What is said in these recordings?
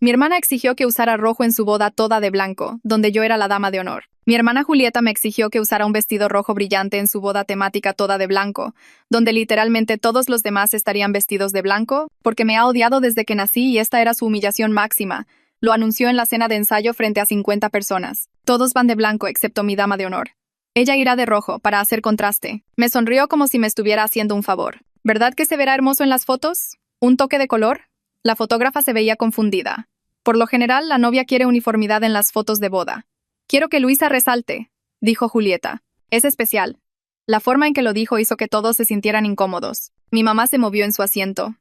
Mi hermana exigió que usara rojo en su boda toda de blanco, donde yo era la dama de honor. Mi hermana Julieta me exigió que usara un vestido rojo brillante en su boda temática toda de blanco, donde literalmente todos los demás estarían vestidos de blanco, porque me ha odiado desde que nací y esta era su humillación máxima. Lo anunció en la cena de ensayo frente a 50 personas. Todos van de blanco excepto mi dama de honor. Ella irá de rojo para hacer contraste. Me sonrió como si me estuviera haciendo un favor. ¿Verdad que se verá hermoso en las fotos? ¿Un toque de color? La fotógrafa se veía confundida. Por lo general, la novia quiere uniformidad en las fotos de boda. Quiero que Luisa resalte, dijo Julieta. Es especial. La forma en que lo dijo hizo que todos se sintieran incómodos. Mi mamá se movió en su asiento.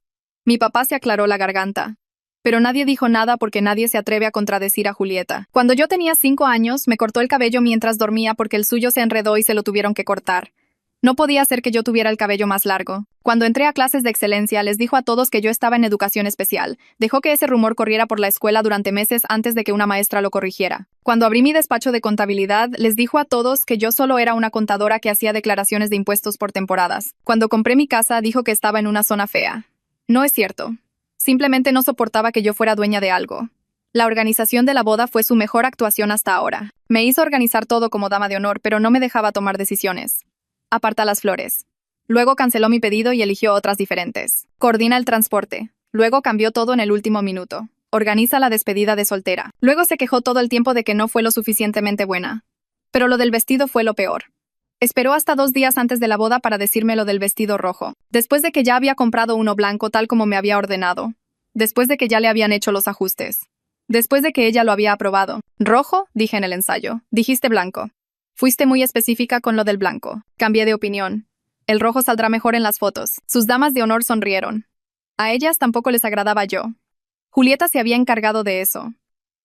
Mi papá se aclaró la garganta. Pero nadie dijo nada porque nadie se atreve a contradecir a Julieta. Cuando yo tenía 5 años, me cortó el cabello mientras dormía porque el suyo se enredó y se lo tuvieron que cortar. No podía ser que yo tuviera el cabello más largo. Cuando entré a clases de excelencia, les dijo a todos que yo estaba en educación especial. Dejó que ese rumor corriera por la escuela durante meses antes de que una maestra lo corrigiera. Cuando abrí mi despacho de contabilidad, les dijo a todos que yo solo era una contadora que hacía declaraciones de impuestos por temporadas. Cuando compré mi casa, dijo que estaba en una zona fea. No es cierto. Simplemente no soportaba que yo fuera dueña de algo. La organización de la boda fue su mejor actuación hasta ahora. Me hizo organizar todo como dama de honor, pero no me dejaba tomar decisiones. Aparta las flores. Luego canceló mi pedido y eligió otras diferentes. Coordina el transporte. Luego cambió todo en el último minuto. Organiza la despedida de soltera. Luego se quejó todo el tiempo de que no fue lo suficientemente buena. Pero lo del vestido fue lo peor. Esperó hasta 2 días antes de la boda para decirme lo del vestido rojo. Después de que ya había comprado uno blanco tal como me había ordenado. Después de que ya le habían hecho los ajustes. Después de que ella lo había aprobado. ¿Rojo? Dije en el ensayo. Dijiste blanco. Fuiste muy específica con lo del blanco. Cambié de opinión. El rojo saldrá mejor en las fotos. Sus damas de honor sonrieron. A ellas tampoco les agradaba yo. Julieta se había encargado de eso.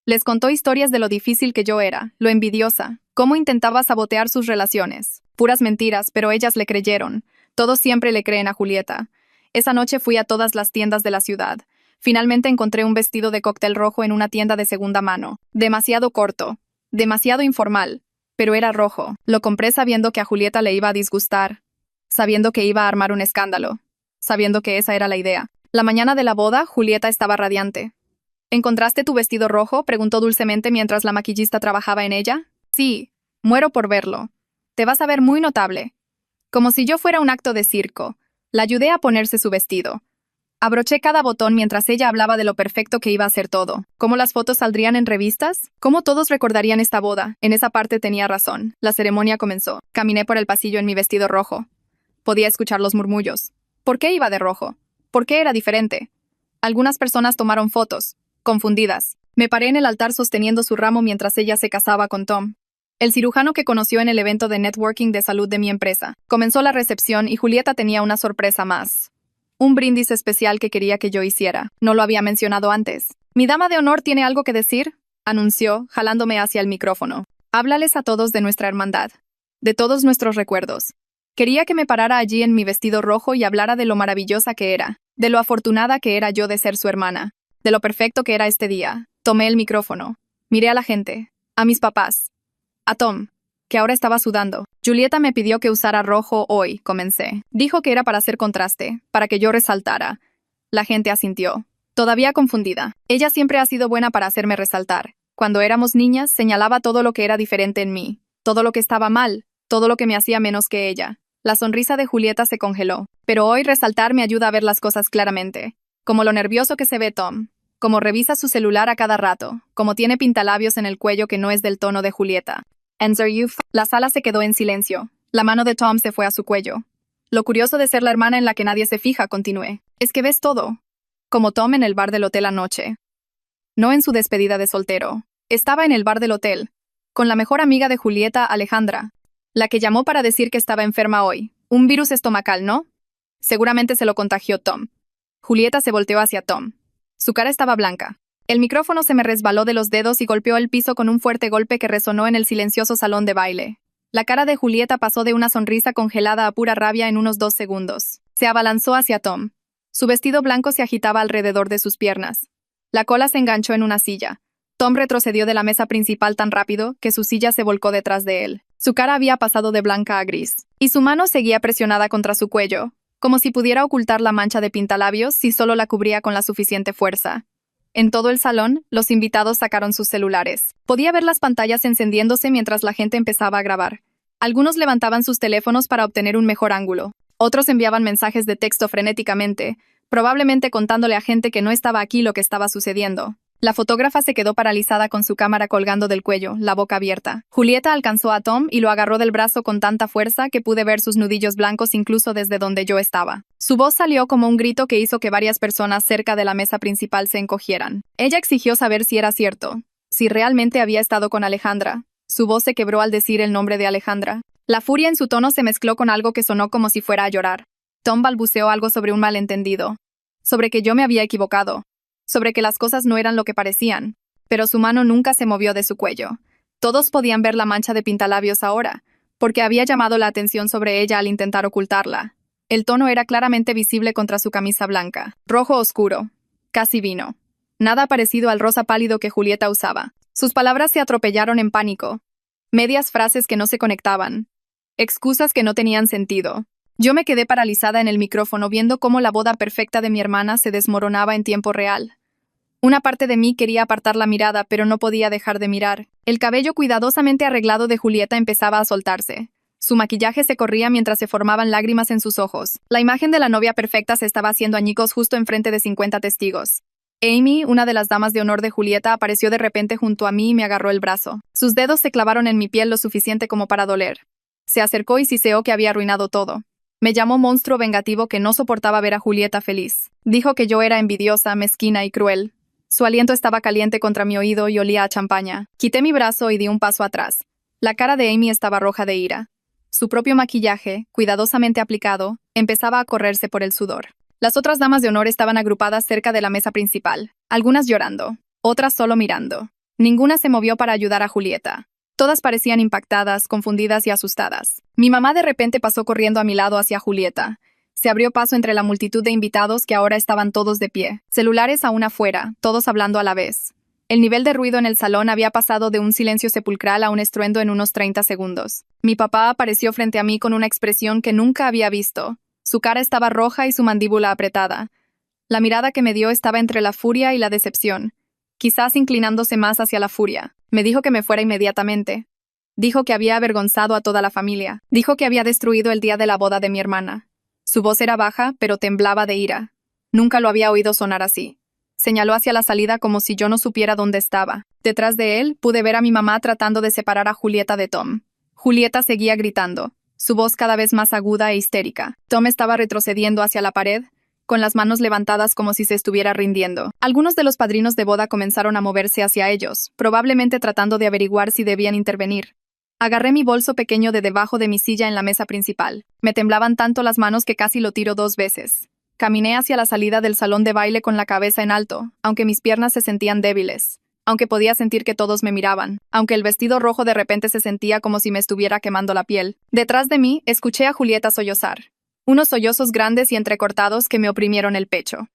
Les contó historias de lo difícil que yo era, lo envidiosa, cómo intentaba sabotear sus relaciones. Puras mentiras, pero ellas le creyeron. Todos siempre le creen a Julieta. Esa noche fui a todas las tiendas de la ciudad. Finalmente encontré un vestido de cóctel rojo en una tienda de segunda mano. Demasiado corto. Demasiado informal. Pero era rojo. Lo compré sabiendo que a Julieta le iba a disgustar. Sabiendo que iba a armar un escándalo. Sabiendo que esa era la idea. La mañana de la boda, Julieta estaba radiante. ¿Encontraste tu vestido rojo?, preguntó dulcemente mientras la maquillista trabajaba en ella. Sí, muero por verlo. Te vas a ver muy notable. Como si yo fuera un acto de circo. La ayudé a ponerse su vestido. Abroché cada botón mientras ella hablaba de lo perfecto que iba a ser todo. ¿Cómo las fotos saldrían en revistas? ¿Cómo todos recordarían esta boda? En esa parte tenía razón. La ceremonia comenzó. Caminé por el pasillo en mi vestido rojo. Podía escuchar los murmullos. ¿Por qué iba de rojo? ¿Por qué era diferente? Algunas personas tomaron fotos, confundidas. Me paré en el altar sosteniendo su ramo mientras ella se casaba con Tom, el cirujano que conoció en el evento de networking de salud de mi empresa. Comenzó la recepción y Julieta tenía una sorpresa más. Un brindis especial que quería que yo hiciera. No lo había mencionado antes. «Mi dama de honor tiene algo que decir», anunció, jalándome hacia el micrófono. «Háblales a todos de nuestra hermandad. De todos nuestros recuerdos». Quería que me parara allí en mi vestido rojo y hablara de lo maravillosa que era, de lo afortunada que era yo de ser su hermana, de lo perfecto que era este día. Tomé el micrófono. Miré a la gente, a mis papás, a Tom, que ahora estaba sudando. Julieta me pidió que usara rojo hoy, comencé. Dijo que era para hacer contraste, para que yo resaltara. La gente asintió, todavía confundida. Ella siempre ha sido buena para hacerme resaltar. Cuando éramos niñas, señalaba todo lo que era diferente en mí, todo lo que estaba mal, todo lo que me hacía menos que ella. La sonrisa de Julieta se congeló. Pero hoy resaltar me ayuda a ver las cosas claramente. Como lo nervioso que se ve Tom. Como revisa su celular a cada rato. Como tiene pintalabios en el cuello que no es del tono de Julieta. La sala se quedó en silencio. La mano de Tom se fue a su cuello. Lo curioso de ser la hermana en la que nadie se fija, continué. Es que ves todo. Como Tom en el bar del hotel anoche. No en su despedida de soltero. Estaba en el bar del hotel. Con la mejor amiga de Julieta, Alejandra. La que llamó para decir que estaba enferma hoy. Un virus estomacal, ¿no? Seguramente se lo contagió Tom. Julieta se volteó hacia Tom. Su cara estaba blanca. El micrófono se me resbaló de los dedos y golpeó el piso con un fuerte golpe que resonó en el silencioso salón de baile. La cara de Julieta pasó de una sonrisa congelada a pura rabia en unos 2 segundos. Se abalanzó hacia Tom. Su vestido blanco se agitaba alrededor de sus piernas. La cola se enganchó en una silla. Tom retrocedió de la mesa principal tan rápido que su silla se volcó detrás de él. Su cara había pasado de blanca a gris, y su mano seguía presionada contra su cuello, como si pudiera ocultar la mancha de pintalabios si solo la cubría con la suficiente fuerza. En todo el salón, los invitados sacaron sus celulares. Podía ver las pantallas encendiéndose mientras la gente empezaba a grabar. Algunos levantaban sus teléfonos para obtener un mejor ángulo. Otros enviaban mensajes de texto frenéticamente, probablemente contándole a gente que no estaba aquí lo que estaba sucediendo. La fotógrafa se quedó paralizada con su cámara colgando del cuello, la boca abierta. Julieta alcanzó a Tom y lo agarró del brazo con tanta fuerza que pude ver sus nudillos blancos incluso desde donde yo estaba. Su voz salió como un grito que hizo que varias personas cerca de la mesa principal se encogieran. Ella exigió saber si era cierto, si realmente había estado con Alejandra. Su voz se quebró al decir el nombre de Alejandra. La furia en su tono se mezcló con algo que sonó como si fuera a llorar. Tom balbuceó algo sobre un malentendido, sobre que yo me había equivocado, sobre que las cosas no eran lo que parecían, pero su mano nunca se movió de su cuello. Todos podían ver la mancha de pintalabios ahora, porque había llamado la atención sobre ella al intentar ocultarla. El tono era claramente visible contra su camisa blanca, rojo oscuro, casi vino. Nada parecido al rosa pálido que Julieta usaba. Sus palabras se atropellaron en pánico. Medias frases que no se conectaban. Excusas que no tenían sentido. Yo me quedé paralizada en el micrófono viendo cómo la boda perfecta de mi hermana se desmoronaba en tiempo real. Una parte de mí quería apartar la mirada, pero no podía dejar de mirar. El cabello cuidadosamente arreglado de Julieta empezaba a soltarse. Su maquillaje se corría mientras se formaban lágrimas en sus ojos. La imagen de la novia perfecta se estaba haciendo añicos justo enfrente de 50 testigos. Amy, una de las damas de honor de Julieta, apareció de repente junto a mí y me agarró el brazo. Sus dedos se clavaron en mi piel lo suficiente como para doler. Se acercó y siseó que había arruinado todo. Me llamó monstruo vengativo que no soportaba ver a Julieta feliz. Dijo que yo era envidiosa, mezquina y cruel. Su aliento estaba caliente contra mi oído y olía a champaña. Quité mi brazo y di un paso atrás. La cara de Amy estaba roja de ira. Su propio maquillaje, cuidadosamente aplicado, empezaba a correrse por el sudor. Las otras damas de honor estaban agrupadas cerca de la mesa principal, algunas llorando, otras solo mirando. Ninguna se movió para ayudar a Julieta. Todas parecían impactadas, confundidas y asustadas. Mi mamá de repente pasó corriendo a mi lado hacia Julieta. Se abrió paso entre la multitud de invitados que ahora estaban todos de pie, celulares aún afuera, todos hablando a la vez. El nivel de ruido en el salón había pasado de un silencio sepulcral a un estruendo en unos 30 segundos. Mi papá apareció frente a mí con una expresión que nunca había visto. Su cara estaba roja y su mandíbula apretada. La mirada que me dio estaba entre la furia y la decepción, quizás inclinándose más hacia la furia. Me dijo que me fuera inmediatamente. Dijo que había avergonzado a toda la familia. Dijo que había destruido el día de la boda de mi hermana. Su voz era baja, pero temblaba de ira. Nunca lo había oído sonar así. Señaló hacia la salida como si yo no supiera dónde estaba. Detrás de él, pude ver a mi mamá tratando de separar a Julieta de Tom. Julieta seguía gritando, su voz cada vez más aguda e histérica. Tom estaba retrocediendo hacia la pared, con las manos levantadas como si se estuviera rindiendo. Algunos de los padrinos de boda comenzaron a moverse hacia ellos, probablemente tratando de averiguar si debían intervenir. Agarré mi bolso pequeño de debajo de mi silla en la mesa principal. Me temblaban tanto las manos que casi lo tiro 2 veces. Caminé hacia la salida del salón de baile con la cabeza en alto, aunque mis piernas se sentían débiles, aunque podía sentir que todos me miraban, aunque el vestido rojo de repente se sentía como si me estuviera quemando la piel. Detrás de mí, escuché a Julieta sollozar. Unos sollozos grandes y entrecortados que me oprimieron el pecho.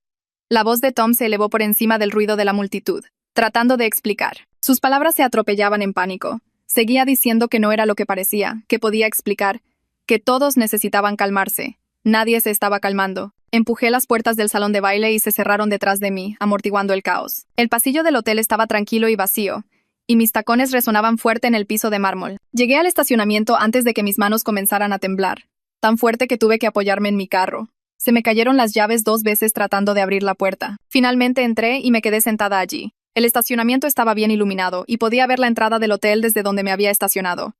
La voz de Tom se elevó por encima del ruido de la multitud, tratando de explicar. Sus palabras se atropellaban en pánico. Seguía diciendo que no era lo que parecía, que podía explicar, que todos necesitaban calmarse. Nadie se estaba calmando. Empujé las puertas del salón de baile y se cerraron detrás de mí, amortiguando el caos. El pasillo del hotel estaba tranquilo y vacío, y mis tacones resonaban fuerte en el piso de mármol. Llegué al estacionamiento antes de que mis manos comenzaran a temblar, tan fuerte que tuve que apoyarme en mi carro. Se me cayeron las llaves 2 veces tratando de abrir la puerta. Finalmente entré y me quedé sentada allí. El estacionamiento estaba bien iluminado y podía ver la entrada del hotel desde donde me había estacionado.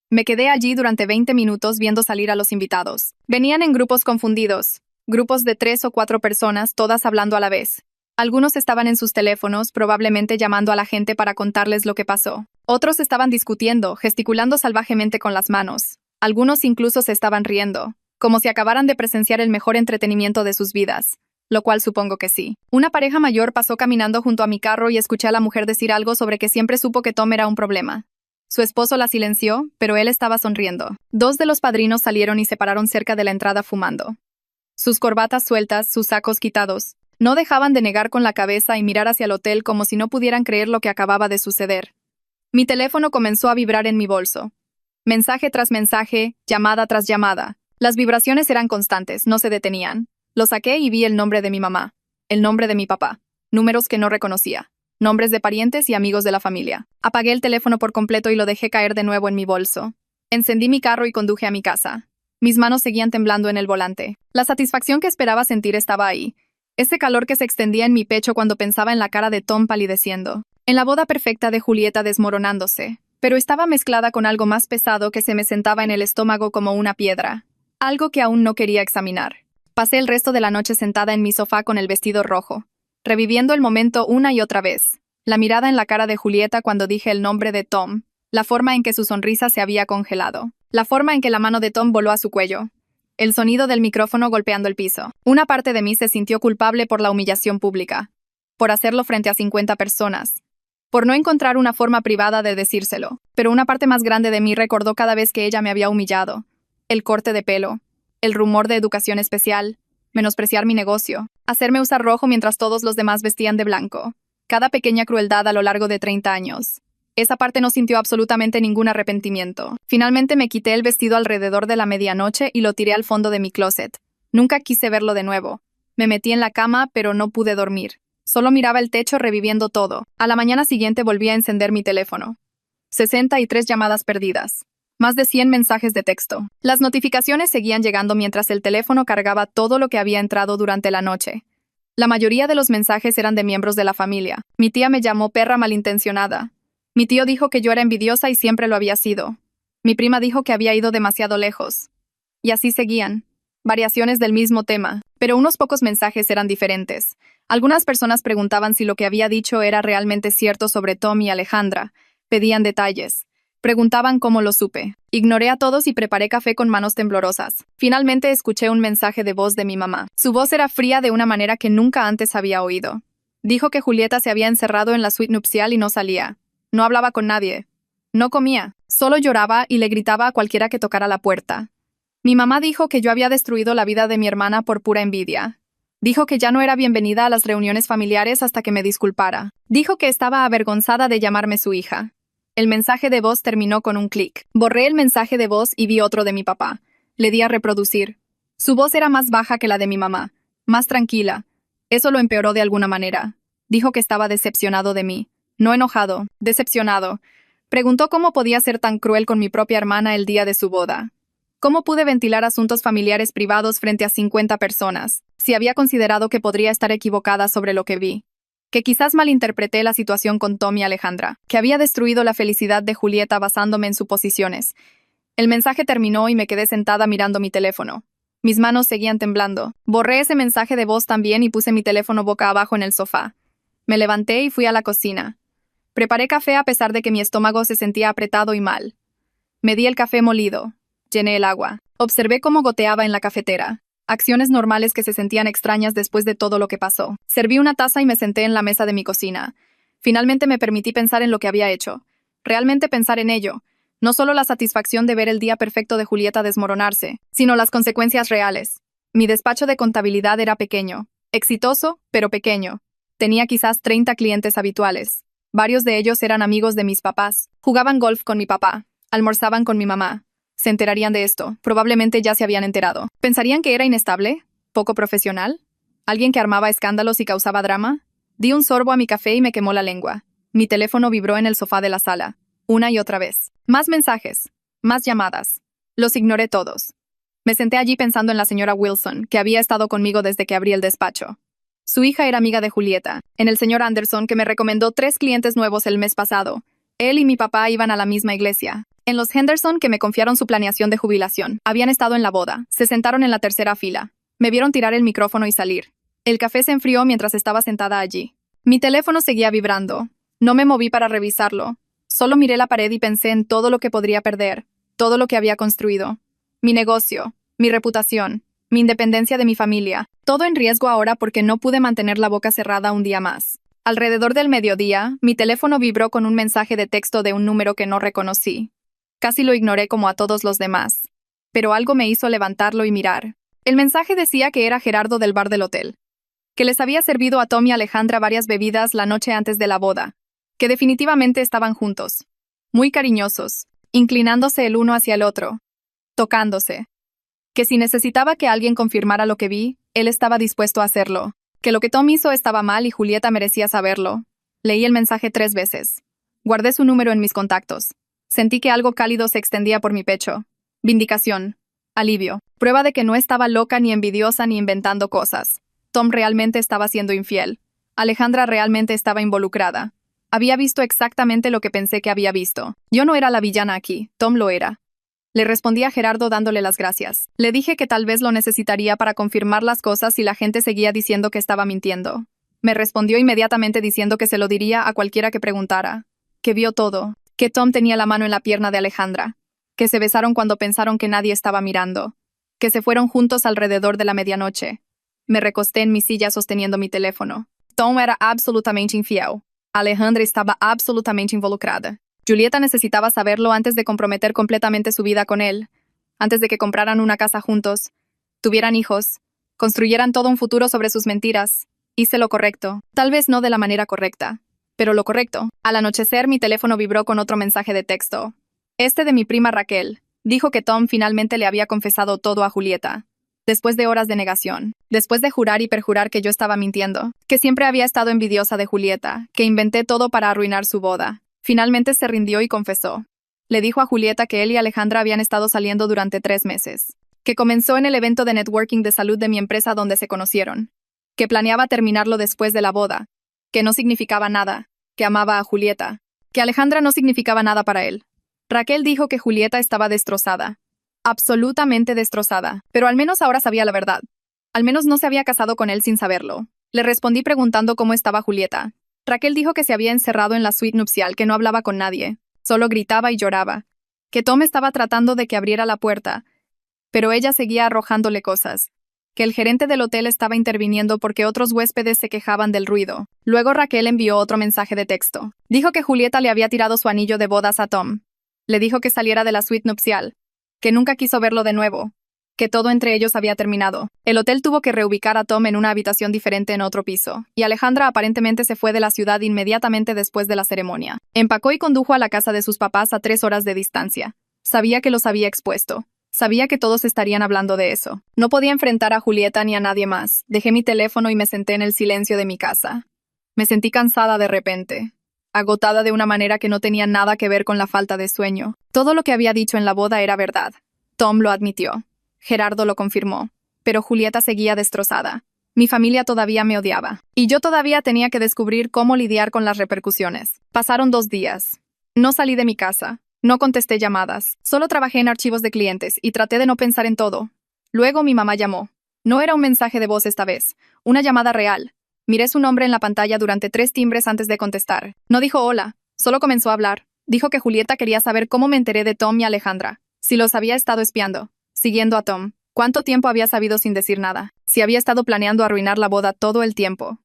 Me quedé allí durante 20 minutos viendo salir a los invitados. Venían en grupos confundidos, grupos de 3 o 4 personas, todas hablando a la vez. Algunos estaban en sus teléfonos, probablemente llamando a la gente para contarles lo que pasó. Otros estaban discutiendo, gesticulando salvajemente con las manos. Algunos incluso se estaban riendo, como si acabaran de presenciar el mejor entretenimiento de sus vidas, lo cual supongo que sí. Una pareja mayor pasó caminando junto a mi carro y escuché a la mujer decir algo sobre que siempre supo que Tom era un problema. Su esposo la silenció, pero él estaba sonriendo. 2 de los padrinos salieron y se pararon cerca de la entrada fumando. Sus corbatas sueltas, sus sacos quitados. No dejaban de negar con la cabeza y mirar hacia el hotel como si no pudieran creer lo que acababa de suceder. Mi teléfono comenzó a vibrar en mi bolso. Mensaje tras mensaje, llamada tras llamada. Las vibraciones eran constantes, no se detenían. Lo saqué y vi el nombre de mi mamá. El nombre de mi papá. números que no reconocía, nombres de parientes y amigos de la familia. Apagué el teléfono por completo y lo dejé caer de nuevo en mi bolso. Encendí mi carro y conduje a mi casa. Mis manos seguían temblando en el volante. La satisfacción que esperaba sentir estaba ahí. Ese calor que se extendía en mi pecho cuando pensaba en la cara de Tom palideciendo. En la boda perfecta de Julieta desmoronándose. Pero estaba mezclada con algo más pesado que se me sentaba en el estómago como una piedra. Algo que aún no quería examinar. Pasé el resto de la noche sentada en mi sofá con el vestido rojo, reviviendo el momento una y otra vez. La mirada en la cara de Julieta cuando dije el nombre de Tom, la forma en que su sonrisa se había congelado, la forma en que la mano de Tom voló a su cuello, el sonido del micrófono golpeando el piso. Una parte de mí se sintió culpable por la humillación pública, por hacerlo frente a 50 personas, por no encontrar una forma privada de decírselo, pero una parte más grande de mí recordó cada vez que ella me había humillado. El corte de pelo, el rumor de educación especial, menospreciar mi negocio, hacerme usar rojo mientras todos los demás vestían de blanco. Cada pequeña crueldad a lo largo de 30 años. Esa parte no sintió absolutamente ningún arrepentimiento. Finalmente me quité el vestido alrededor de la medianoche y lo tiré al fondo de mi closet. Nunca quise verlo de nuevo. Me metí en la cama, pero no pude dormir. Solo miraba el techo reviviendo todo. A la mañana siguiente volví a encender mi teléfono. 63 llamadas perdidas. Más de 100 mensajes de texto. Las notificaciones seguían llegando mientras el teléfono cargaba todo lo que había entrado durante la noche. La mayoría de los mensajes eran de miembros de la familia. Mi tía me llamó perra malintencionada. Mi tío dijo que yo era envidiosa y siempre lo había sido. Mi prima dijo que había ido demasiado lejos. Y así seguían. Variaciones del mismo tema, pero unos pocos mensajes eran diferentes. Algunas personas preguntaban si lo que había dicho era realmente cierto sobre Tom y Alejandra. Pedían detalles. Preguntaban cómo lo supe. Ignoré a todos y preparé café con manos temblorosas. Finalmente escuché un mensaje de voz de mi mamá. Su voz era fría de una manera que nunca antes había oído. Dijo que Julieta se había encerrado en la suite nupcial y no salía. No hablaba con nadie. No comía. Solo lloraba y le gritaba a cualquiera que tocara la puerta. Mi mamá dijo que yo había destruido la vida de mi hermana por pura envidia. Dijo que ya no era bienvenida a las reuniones familiares hasta que me disculpara. Dijo que estaba avergonzada de llamarme su hija. El mensaje de voz terminó con un clic. Borré el mensaje de voz y vi otro de mi papá. Le di a reproducir. Su voz era más baja que la de mi mamá, más tranquila. Eso lo empeoró de alguna manera. Dijo que estaba decepcionado de mí. No enojado, decepcionado. Preguntó cómo podía ser tan cruel con mi propia hermana el día de su boda. ¿Cómo pude ventilar asuntos familiares privados frente a 50 personas? Si había considerado que podría estar equivocada sobre lo que vi. Que quizás malinterpreté la situación con Tom y Alejandra. Que había destruido la felicidad de Julieta basándome en suposiciones. El mensaje terminó y me quedé sentada mirando mi teléfono. Mis manos seguían temblando. Borré ese mensaje de voz también y puse mi teléfono boca abajo en el sofá. Me levanté y fui a la cocina. Preparé café a pesar de que mi estómago se sentía apretado y mal. Me di el café molido. Llené el agua. Observé cómo goteaba en la cafetera. Acciones normales que se sentían extrañas después de todo lo que pasó. Serví una taza y me senté en la mesa de mi cocina. Finalmente me permití pensar en lo que había hecho. Realmente pensar en ello. No solo la satisfacción de ver el día perfecto de Julieta desmoronarse, sino las consecuencias reales. Mi despacho de contabilidad era pequeño. Exitoso, pero pequeño. Tenía quizás 30 clientes habituales. Varios de ellos eran amigos de mis papás. Jugaban golf con mi papá. Almorzaban con mi mamá. Se enterarían de esto. Probablemente ya se habían enterado. ¿Pensarían que era inestable? ¿Poco profesional? ¿Alguien que armaba escándalos y causaba drama? Di un sorbo a mi café y me quemó la lengua. Mi teléfono vibró en el sofá de la sala. Una y otra vez. Más mensajes. Más llamadas. Los ignoré todos. Me senté allí pensando en la señora Wilson, que había estado conmigo desde que abrí el despacho. Su hija era amiga de Julieta. En el señor Anderson, que me recomendó 3 clientes nuevos el mes pasado. Él y mi papá iban a la misma iglesia. En los Henderson, que me confiaron su planeación de jubilación. Habían estado en la boda. Se sentaron en la tercera fila. Me vieron tirar el micrófono y salir. El café se enfrió mientras estaba sentada allí. Mi teléfono seguía vibrando. No me moví para revisarlo. Solo miré la pared y pensé en todo lo que podría perder. Todo lo que había construido. Mi negocio. Mi reputación. Mi independencia de mi familia. Todo en riesgo ahora porque no pude mantener la boca cerrada un día más. Alrededor del mediodía, mi teléfono vibró con un mensaje de texto de un número que no reconocí. Casi lo ignoré como a todos los demás. Pero algo me hizo levantarlo y mirar. El mensaje decía que era Gerardo del bar del hotel. Que les había servido a Tom y Alejandra varias bebidas la noche antes de la boda. Que definitivamente estaban juntos. Muy cariñosos. Inclinándose el uno hacia el otro. Tocándose. Que si necesitaba que alguien confirmara lo que vi, él estaba dispuesto a hacerlo. Que lo que Tom hizo estaba mal y Julieta merecía saberlo. Leí el mensaje 3 veces. Guardé su número en mis contactos. Sentí que algo cálido se extendía por mi pecho. Vindicación. Alivio. Prueba de que no estaba loca ni envidiosa ni inventando cosas. Tom realmente estaba siendo infiel. Alejandra realmente estaba involucrada. Había visto exactamente lo que pensé que había visto. Yo no era la villana aquí, Tom lo era. Le respondí a Gerardo dándole las gracias. Le dije que tal vez lo necesitaría para confirmar las cosas si la gente seguía diciendo que estaba mintiendo. Me respondió inmediatamente diciendo que se lo diría a cualquiera que preguntara. Que vio todo. Que Tom tenía la mano en la pierna de Alejandra. Que se besaron cuando pensaron que nadie estaba mirando. Que se fueron juntos alrededor de la medianoche. Me recosté en mi silla sosteniendo mi teléfono. Tom era absolutamente infiel. Alejandra estaba absolutamente involucrada. Julieta necesitaba saberlo antes de comprometer completamente su vida con él, antes de que compraran una casa juntos, tuvieran hijos, construyeran todo un futuro sobre sus mentiras. Hice lo correcto, tal vez no de la manera correcta, pero lo correcto. Al anochecer mi teléfono vibró con otro mensaje de texto. Este de mi prima Raquel. Dijo que Tom finalmente le había confesado todo a Julieta. Después de horas de negación, después de jurar y perjurar que yo estaba mintiendo, que siempre había estado envidiosa de Julieta, que inventé todo para arruinar su boda, finalmente se rindió y confesó. Le dijo a Julieta que él y Alejandra habían estado saliendo durante 3 meses, que comenzó en el evento de networking de salud de mi empresa donde se conocieron, que planeaba terminarlo después de la boda, que no significaba nada, que amaba a Julieta, que Alejandra no significaba nada para él. Raquel dijo que Julieta estaba destrozada. Absolutamente destrozada, pero al menos ahora sabía la verdad. Al menos no se había casado con él sin saberlo. Le respondí preguntando cómo estaba Julieta. Raquel dijo que se había encerrado en la suite nupcial, que no hablaba con nadie, solo gritaba y lloraba, que Tom estaba tratando de que abriera la puerta, pero ella seguía arrojándole cosas, que el gerente del hotel estaba interviniendo porque otros huéspedes se quejaban del ruido. Luego Raquel envió otro mensaje de texto. Dijo que Julieta le había tirado su anillo de bodas a Tom. Le dijo que saliera de la suite nupcial, que nunca quiso verlo de nuevo, que todo entre ellos había terminado. El hotel tuvo que reubicar a Tom en una habitación diferente en otro piso, y Alejandra aparentemente se fue de la ciudad inmediatamente después de la ceremonia. Empacó y condujo a la casa de sus papás a 3 horas de distancia. Sabía que los había expuesto. Sabía que todos estarían hablando de eso. No podía enfrentar a Julieta ni a nadie más. Dejé mi teléfono y me senté en el silencio de mi casa. Me sentí cansada de repente, agotada de una manera que no tenía nada que ver con la falta de sueño. Todo lo que había dicho en la boda era verdad. Tom lo admitió. Gerardo lo confirmó. Pero Julieta seguía destrozada. Mi familia todavía me odiaba. Y yo todavía tenía que descubrir cómo lidiar con las repercusiones. Pasaron 2 días. No salí de mi casa. No contesté llamadas. Solo trabajé en archivos de clientes y traté de no pensar en todo. Luego mi mamá llamó. No era un mensaje de voz esta vez. Una llamada real. Miré su nombre en la pantalla durante 3 timbres antes de contestar. No dijo hola, solo comenzó a hablar. Dijo que Julieta quería saber cómo me enteré de Tom y Alejandra. Si los había estado espiando, siguiendo a Tom. ¿Cuánto tiempo había sabido sin decir nada? Si había estado planeando arruinar la boda todo el tiempo.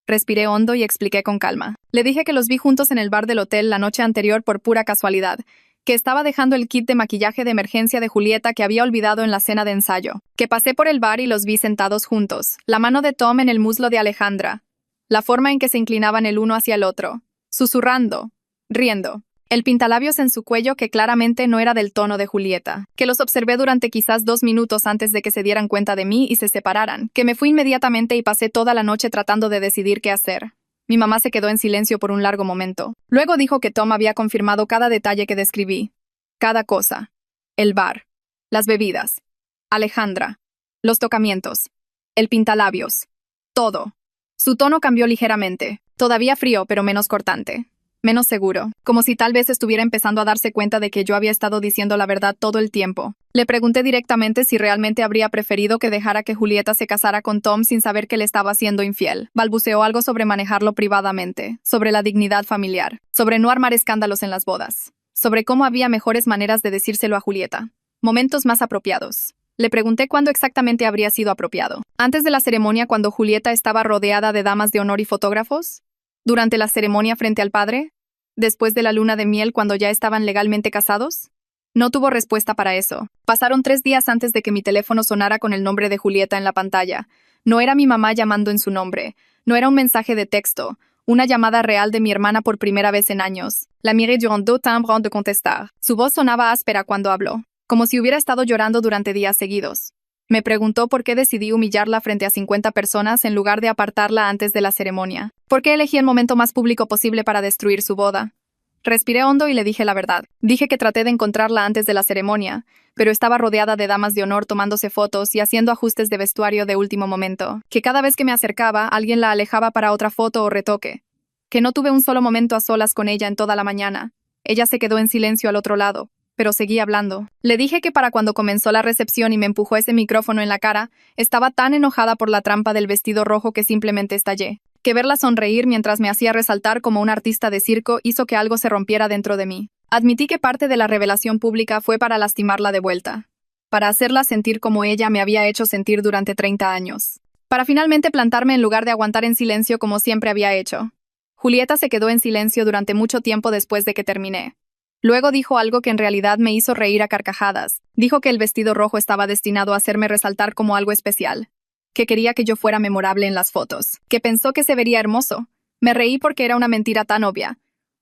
Respiré hondo y expliqué con calma. Le dije que los vi juntos en el bar del hotel la noche anterior por pura casualidad, que estaba dejando el kit de maquillaje de emergencia de Julieta que había olvidado en la cena de ensayo, que pasé por el bar y los vi sentados juntos, la mano de Tom en el muslo de Alejandra, la forma en que se inclinaban el uno hacia el otro, susurrando, riendo, el pintalabios en su cuello que claramente no era del tono de Julieta, que los observé durante quizás 2 minutos antes de que se dieran cuenta de mí y se separaran, que me fui inmediatamente y pasé toda la noche tratando de decidir qué hacer. Mi mamá se quedó en silencio por un largo momento. Luego dijo que Tom había confirmado cada detalle que describí. Cada cosa. El bar. Las bebidas. Alejandra. Los tocamientos. El pintalabios. Todo. Su tono cambió ligeramente. Todavía frío, pero menos cortante. Menos seguro. Como si tal vez estuviera empezando a darse cuenta de que yo había estado diciendo la verdad todo el tiempo. Le pregunté directamente si realmente habría preferido que dejara que Julieta se casara con Tom sin saber que le estaba siendo infiel. Balbuceó algo sobre manejarlo privadamente, sobre la dignidad familiar, sobre no armar escándalos en las bodas, sobre cómo había mejores maneras de decírselo a Julieta. Momentos más apropiados. Le pregunté cuándo exactamente habría sido apropiado. ¿Antes de la ceremonia cuando Julieta estaba rodeada de damas de honor y fotógrafos? ¿Durante la ceremonia frente al padre? ¿Después de la luna de miel cuando ya estaban legalmente casados? No tuvo respuesta para eso. Pasaron 3 días antes de que mi teléfono sonara con el nombre de Julieta en la pantalla. No era mi mamá llamando en su nombre. No era un mensaje de texto. Una llamada real de mi hermana por primera vez en años. La miré durant 2 timbres de contestar. Su voz sonaba áspera cuando habló, como si hubiera estado llorando durante días seguidos. Me preguntó por qué decidí humillarla frente a 50 personas en lugar de apartarla antes de la ceremonia. ¿Por qué elegí el momento más público posible para destruir su boda? Respiré hondo y le dije la verdad. Dije que traté de encontrarla antes de la ceremonia, pero estaba rodeada de damas de honor tomándose fotos y haciendo ajustes de vestuario de último momento. Que cada vez que me acercaba, alguien la alejaba para otra foto o retoque. Que no tuve un solo momento a solas con ella en toda la mañana. Ella se quedó en silencio al otro lado, pero seguí hablando. Le dije que para cuando comenzó la recepción y me empujó ese micrófono en la cara, estaba tan enojada por la trampa del vestido rojo que simplemente estallé. Que verla sonreír mientras me hacía resaltar como un artista de circo hizo que algo se rompiera dentro de mí. Admití que parte de la revelación pública fue para lastimarla de vuelta. Para hacerla sentir como ella me había hecho sentir durante 30 años. Para finalmente plantarme en lugar de aguantar en silencio como siempre había hecho. Julieta se quedó en silencio durante mucho tiempo después de que terminé. Luego dijo algo que en realidad me hizo reír a carcajadas. Dijo que el vestido rojo estaba destinado a hacerme resaltar como algo especial. Que quería que yo fuera memorable en las fotos. Que pensó que se vería hermoso. Me reí porque era una mentira tan obvia.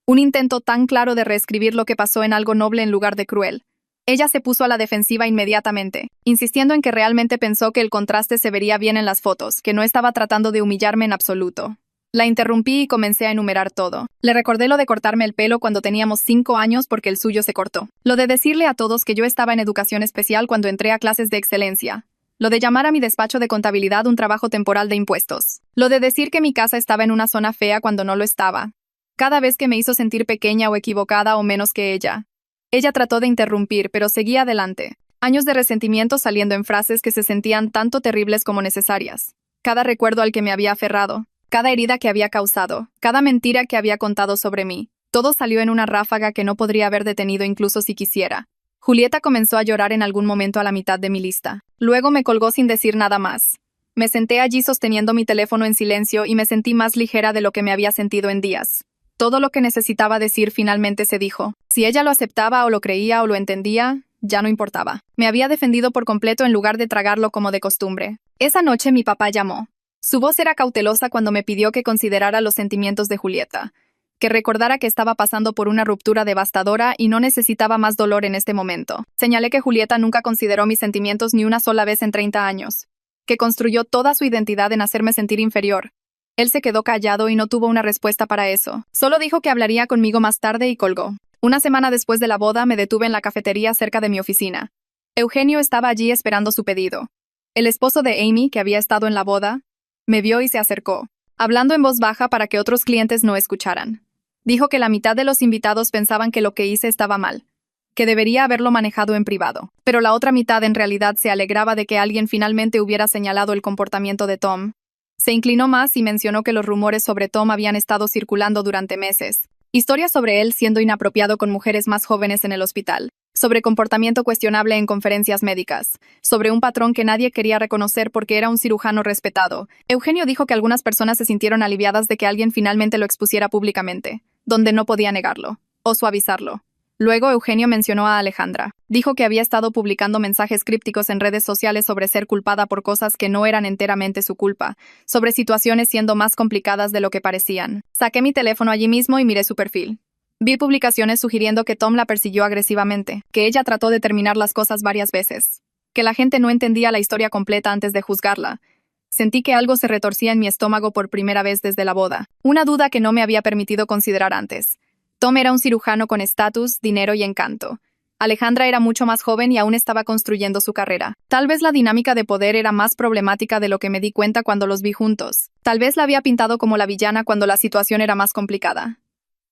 Un intento tan claro de reescribir lo que pasó en algo noble en lugar de cruel. Ella se puso a la defensiva inmediatamente, insistiendo en que realmente pensó que el contraste se vería bien en las fotos, que no estaba tratando de humillarme en absoluto. La interrumpí y comencé a enumerar todo. Le recordé lo de cortarme el pelo cuando teníamos 5 años porque el suyo se cortó. Lo de decirle a todos que yo estaba en educación especial cuando entré a clases de excelencia. Lo de llamar a mi despacho de contabilidad un trabajo temporal de impuestos. Lo de decir que mi casa estaba en una zona fea cuando no lo estaba. Cada vez que me hizo sentir pequeña o equivocada o menos que ella. Ella trató de interrumpir, pero seguía adelante. Años de resentimiento saliendo en frases que se sentían tanto terribles como necesarias. Cada recuerdo al que me había aferrado. Cada herida que había causado. Cada mentira que había contado sobre mí. Todo salió en una ráfaga que no podría haber detenido incluso si quisiera. Julieta comenzó a llorar en algún momento a la mitad de mi lista. Luego me colgó sin decir nada más. Me senté allí sosteniendo mi teléfono en silencio y me sentí más ligera de lo que me había sentido en días. Todo lo que necesitaba decir finalmente se dijo. Si ella lo aceptaba o lo creía o lo entendía, ya no importaba. Me había defendido por completo en lugar de tragarlo como de costumbre. Esa noche mi papá llamó. Su voz era cautelosa cuando me pidió que considerara los sentimientos de Julieta. Que recordara que estaba pasando por una ruptura devastadora y no necesitaba más dolor en este momento. Señalé que Julieta nunca consideró mis sentimientos ni una sola vez en 30 años. Que construyó toda su identidad en hacerme sentir inferior. Él se quedó callado y no tuvo una respuesta para eso. Solo dijo que hablaría conmigo más tarde y colgó. Una semana después de la boda me detuve en la cafetería cerca de mi oficina. Eugenio estaba allí esperando su pedido. El esposo de Amy, que había estado en la boda, me vio y se acercó, hablando en voz baja para que otros clientes no escucharan. Dijo que la mitad de los invitados pensaban que lo que hice estaba mal, que debería haberlo manejado en privado, pero la otra mitad en realidad se alegraba de que alguien finalmente hubiera señalado el comportamiento de Tom. Se inclinó más y mencionó que los rumores sobre Tom habían estado circulando durante meses. Historias sobre él siendo inapropiado con mujeres más jóvenes en el hospital, sobre comportamiento cuestionable en conferencias médicas, sobre un patrón que nadie quería reconocer porque era un cirujano respetado. Eugenio dijo que algunas personas se sintieron aliviadas de que alguien finalmente lo expusiera públicamente, donde no podía negarlo, o suavizarlo. Luego Eugenio mencionó a Alejandra. Dijo que había estado publicando mensajes crípticos en redes sociales sobre ser culpada por cosas que no eran enteramente su culpa, sobre situaciones siendo más complicadas de lo que parecían. Saqué mi teléfono allí mismo y miré su perfil. Vi publicaciones sugiriendo que Tom la persiguió agresivamente, que ella trató de terminar las cosas varias veces, que la gente no entendía la historia completa antes de juzgarla. Sentí que algo se retorcía en mi estómago por primera vez desde la boda, una duda que no me había permitido considerar antes. Tom era un cirujano con estatus, dinero y encanto. Alejandra era mucho más joven y aún estaba construyendo su carrera. Tal vez la dinámica de poder era más problemática de lo que me di cuenta cuando los vi juntos. Tal vez la había pintado como la villana cuando la situación era más complicada.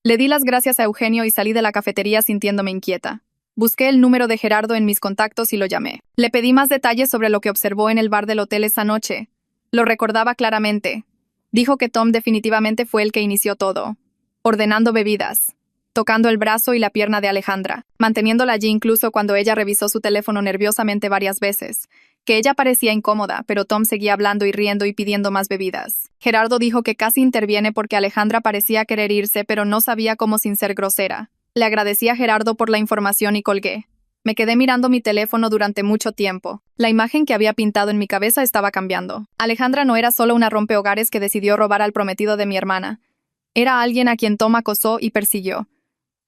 Le di las gracias a Eugenio y salí de la cafetería sintiéndome inquieta. Busqué el número de Gerardo en mis contactos y lo llamé. Le pedí más detalles sobre lo que observó en el bar del hotel esa noche. Lo recordaba claramente. Dijo que Tom definitivamente fue el que inició todo. Ordenando bebidas, tocando el brazo y la pierna de Alejandra, manteniéndola allí incluso cuando ella revisó su teléfono nerviosamente varias veces, que ella parecía incómoda, pero Tom seguía hablando y riendo y pidiendo más bebidas. Gerardo dijo que casi interviene porque Alejandra parecía querer irse, pero no sabía cómo sin ser grosera. Le agradecí a Gerardo por la información y colgué. Me quedé mirando mi teléfono durante mucho tiempo. La imagen que había pintado en mi cabeza estaba cambiando. Alejandra no era solo una rompehogares que decidió robar al prometido de mi hermana. Era alguien a quien Tom acosó y persiguió.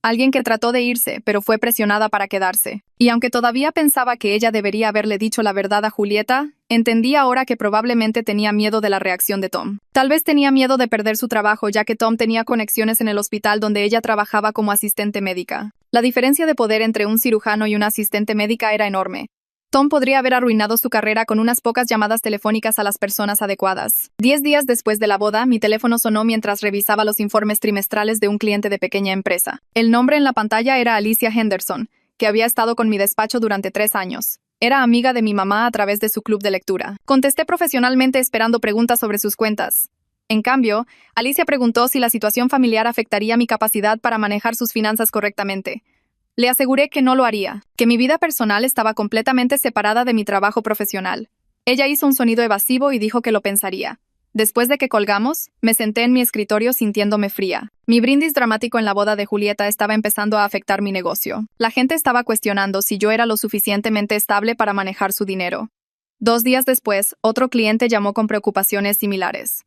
Alguien que trató de irse, pero fue presionada para quedarse. Y aunque todavía pensaba que ella debería haberle dicho la verdad a Julieta, entendí ahora que probablemente tenía miedo de la reacción de Tom. Tal vez tenía miedo de perder su trabajo, ya que Tom tenía conexiones en el hospital donde ella trabajaba como asistente médica. La diferencia de poder entre un cirujano y una asistente médica era enorme. Tom podría haber arruinado su carrera con unas pocas llamadas telefónicas a las personas adecuadas. 10 días después de la boda, mi teléfono sonó mientras revisaba los informes trimestrales de un cliente de pequeña empresa. El nombre en la pantalla era Alicia Henderson, que había estado con mi despacho durante 3 años. Era amiga de mi mamá a través de su club de lectura. Contesté profesionalmente esperando preguntas sobre sus cuentas. En cambio, Alicia preguntó si la situación familiar afectaría mi capacidad para manejar sus finanzas correctamente. Le aseguré que no lo haría, que mi vida personal estaba completamente separada de mi trabajo profesional. Ella hizo un sonido evasivo y dijo que lo pensaría. Después de que colgamos, me senté en mi escritorio sintiéndome fría. Mi brindis dramático en la boda de Julieta estaba empezando a afectar mi negocio. La gente estaba cuestionando si yo era lo suficientemente estable para manejar su dinero. 2 días después, otro cliente llamó con preocupaciones similares.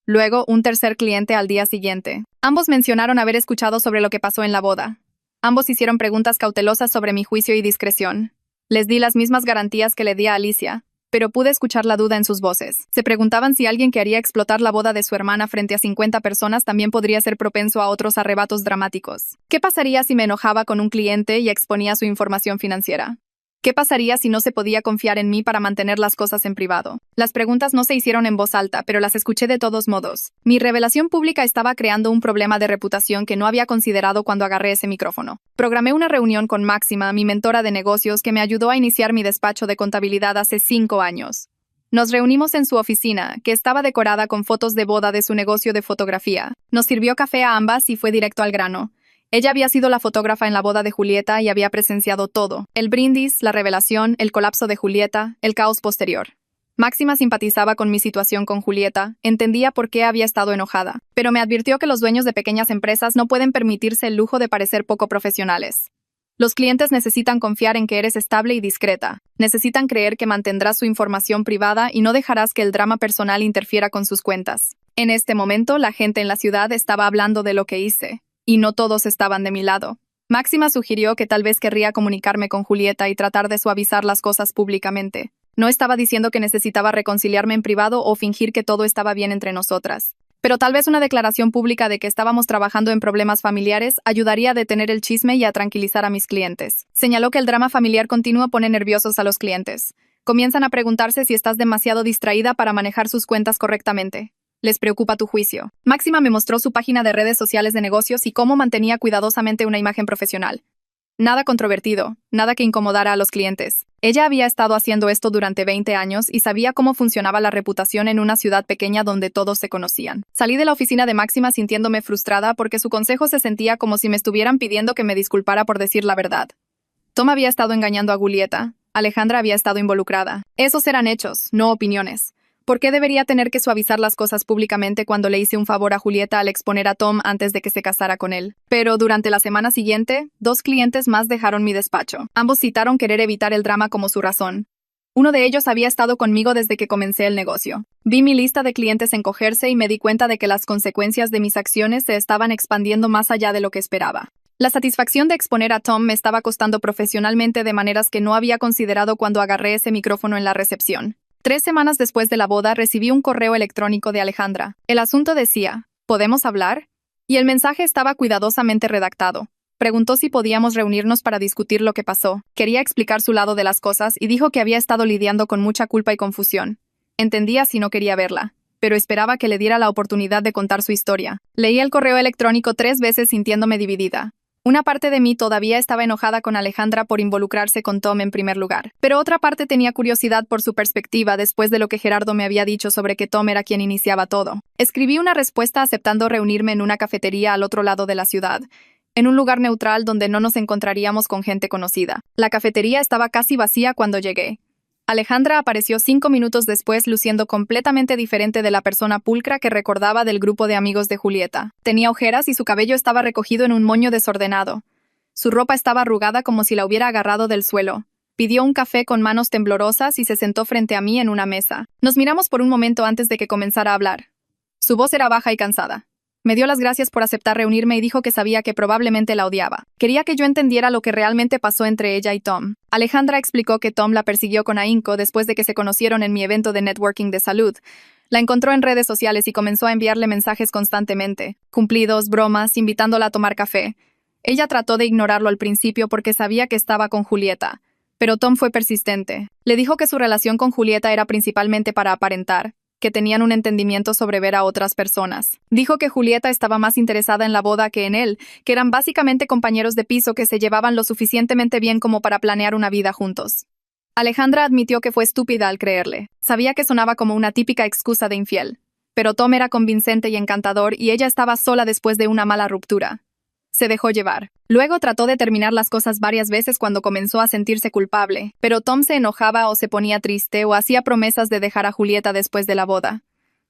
Luego, un tercer cliente al día siguiente. Ambos mencionaron haber escuchado sobre lo que pasó en la boda. Ambos hicieron preguntas cautelosas sobre mi juicio y discreción. Les di las mismas garantías que le di a Alicia, pero pude escuchar la duda en sus voces. Se preguntaban si alguien que haría explotar la boda de su hermana frente a 50 personas también podría ser propenso a otros arrebatos dramáticos. ¿Qué pasaría si me enojaba con un cliente y exponía su información financiera? ¿Qué pasaría si no se podía confiar en mí para mantener las cosas en privado? Las preguntas no se hicieron en voz alta, pero las escuché de todos modos. Mi revelación pública estaba creando un problema de reputación que no había considerado cuando agarré ese micrófono. Programé una reunión con Máxima, mi mentora de negocios, que me ayudó a iniciar mi despacho de contabilidad hace 5 años. Nos reunimos en su oficina, que estaba decorada con fotos de boda de su negocio de fotografía. Nos sirvió café a ambas y fue directo al grano. Ella había sido la fotógrafa en la boda de Julieta y había presenciado todo: el brindis, la revelación, el colapso de Julieta, el caos posterior. Máxima simpatizaba con mi situación con Julieta, entendía por qué había estado enojada, pero me advirtió que los dueños de pequeñas empresas no pueden permitirse el lujo de parecer poco profesionales. Los clientes necesitan confiar en que eres estable y discreta. Necesitan creer que mantendrás su información privada y no dejarás que el drama personal interfiera con sus cuentas. En este momento, la gente en la ciudad estaba hablando de lo que hice. Y no todos estaban de mi lado. Máxima sugirió que tal vez querría comunicarme con Julieta y tratar de suavizar las cosas públicamente. No estaba diciendo que necesitaba reconciliarme en privado o fingir que todo estaba bien entre nosotras. Pero tal vez una declaración pública de que estábamos trabajando en problemas familiares ayudaría a detener el chisme y a tranquilizar a mis clientes. Señaló que el drama familiar continuo pone nerviosos a los clientes. Comienzan a preguntarse si estás demasiado distraída para manejar sus cuentas correctamente. Les preocupa tu juicio. Máxima me mostró su página de redes sociales de negocios y cómo mantenía cuidadosamente una imagen profesional. Nada controvertido, nada que incomodara a los clientes. Ella había estado haciendo esto durante 20 años y sabía cómo funcionaba la reputación en una ciudad pequeña donde todos se conocían. Salí de la oficina de Máxima sintiéndome frustrada porque su consejo se sentía como si me estuvieran pidiendo que me disculpara por decir la verdad. Tom había estado engañando a Julieta. Alejandra había estado involucrada. Esos eran hechos, no opiniones. ¿Por qué debería tener que suavizar las cosas públicamente cuando le hice un favor a Julieta al exponer a Tom antes de que se casara con él? Pero durante la semana siguiente, 2 clientes más dejaron mi despacho. Ambos citaron querer evitar el drama como su razón. Uno de ellos había estado conmigo desde que comencé el negocio. Vi mi lista de clientes encogerse y me di cuenta de que las consecuencias de mis acciones se estaban expandiendo más allá de lo que esperaba. La satisfacción de exponer a Tom me estaba costando profesionalmente de maneras que no había considerado cuando agarré ese micrófono en la recepción. 3 semanas después de la boda recibí un correo electrónico de Alejandra. El asunto decía, ¿podemos hablar? Y el mensaje estaba cuidadosamente redactado. Preguntó si podíamos reunirnos para discutir lo que pasó. Quería explicar su lado de las cosas y dijo que había estado lidiando con mucha culpa y confusión. Entendía si no quería verla, pero esperaba que le diera la oportunidad de contar su historia. Leí el correo electrónico 3 veces sintiéndome dividida. Una parte de mí todavía estaba enojada con Alejandra por involucrarse con Tom en primer lugar, pero otra parte tenía curiosidad por su perspectiva después de lo que Gerardo me había dicho sobre que Tom era quien iniciaba todo. Escribí una respuesta aceptando reunirme en una cafetería al otro lado de la ciudad, en un lugar neutral donde no nos encontraríamos con gente conocida. La cafetería estaba casi vacía cuando llegué. Alejandra apareció 5 minutos después luciendo completamente diferente de la persona pulcra que recordaba del grupo de amigos de Julieta. Tenía ojeras y su cabello estaba recogido en un moño desordenado. Su ropa estaba arrugada como si la hubiera agarrado del suelo. Pidió un café con manos temblorosas y se sentó frente a mí en una mesa. Nos miramos por un momento antes de que comenzara a hablar. Su voz era baja y cansada. Me dio las gracias por aceptar reunirme y dijo que sabía que probablemente la odiaba. Quería que yo entendiera lo que realmente pasó entre ella y Tom. Alejandra explicó que Tom la persiguió con ahínco después de que se conocieron en mi evento de networking de salud. La encontró en redes sociales y comenzó a enviarle mensajes constantemente, cumplidos, bromas, invitándola a tomar café. Ella trató de ignorarlo al principio porque sabía que estaba con Julieta, pero Tom fue persistente. Le dijo que su relación con Julieta era principalmente para aparentar, que tenían un entendimiento sobre ver a otras personas. Dijo que Julieta estaba más interesada en la boda que en él, que eran básicamente compañeros de piso que se llevaban lo suficientemente bien como para planear una vida juntos. Alejandra admitió que fue estúpida al creerle. Sabía que sonaba como una típica excusa de infiel. Pero Tom era convincente y encantador y ella estaba sola después de una mala ruptura. Se dejó llevar. Luego trató de terminar las cosas varias veces cuando comenzó a sentirse culpable, pero Tom se enojaba o se ponía triste o hacía promesas de dejar a Julieta después de la boda.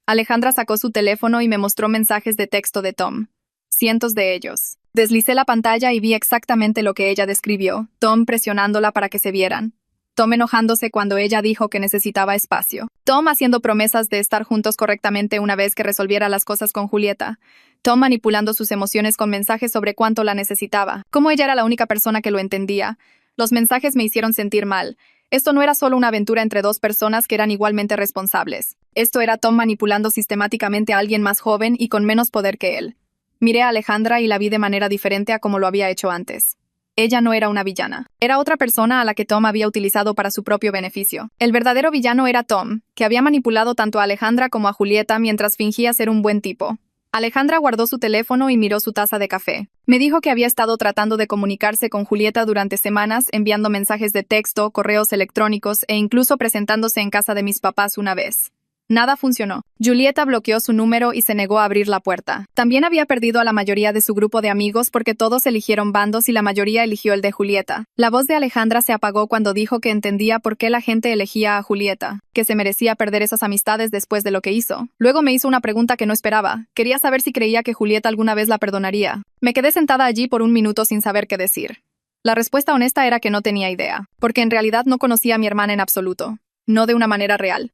Alejandra sacó su teléfono y me mostró mensajes de texto de Tom. Cientos de ellos. Deslicé la pantalla y vi exactamente lo que ella describió, Tom presionándola para que se vieran. Tom enojándose cuando ella dijo que necesitaba espacio. Tom haciendo promesas de estar juntos correctamente una vez que resolviera las cosas con Julieta. Tom manipulando sus emociones con mensajes sobre cuánto la necesitaba, cómo ella era la única persona que lo entendía. Los mensajes me hicieron sentir mal. Esto no era solo una aventura entre dos personas que eran igualmente responsables. Esto era Tom manipulando sistemáticamente a alguien más joven y con menos poder que él. Miré a Alejandra y la vi de manera diferente a como lo había hecho antes. Ella no era una villana. Era otra persona a la que Tom había utilizado para su propio beneficio. El verdadero villano era Tom, que había manipulado tanto a Alejandra como a Julieta mientras fingía ser un buen tipo. Alejandra guardó su teléfono y miró su taza de café. Me dijo que había estado tratando de comunicarse con Julieta durante semanas, enviando mensajes de texto, correos electrónicos e incluso presentándose en casa de mis papás una vez. Nada funcionó. Julieta bloqueó su número y se negó a abrir la puerta. También había perdido a la mayoría de su grupo de amigos porque todos eligieron bandos y la mayoría eligió el de Julieta. La voz de Alejandra se apagó cuando dijo que entendía por qué la gente elegía a Julieta, que se merecía perder esas amistades después de lo que hizo. Luego me hizo una pregunta que no esperaba. Quería saber si creía que Julieta alguna vez la perdonaría. Me quedé sentada allí por un minuto sin saber qué decir. La respuesta honesta era que no tenía idea, porque en realidad no conocía a mi hermana en absoluto. No de una manera real.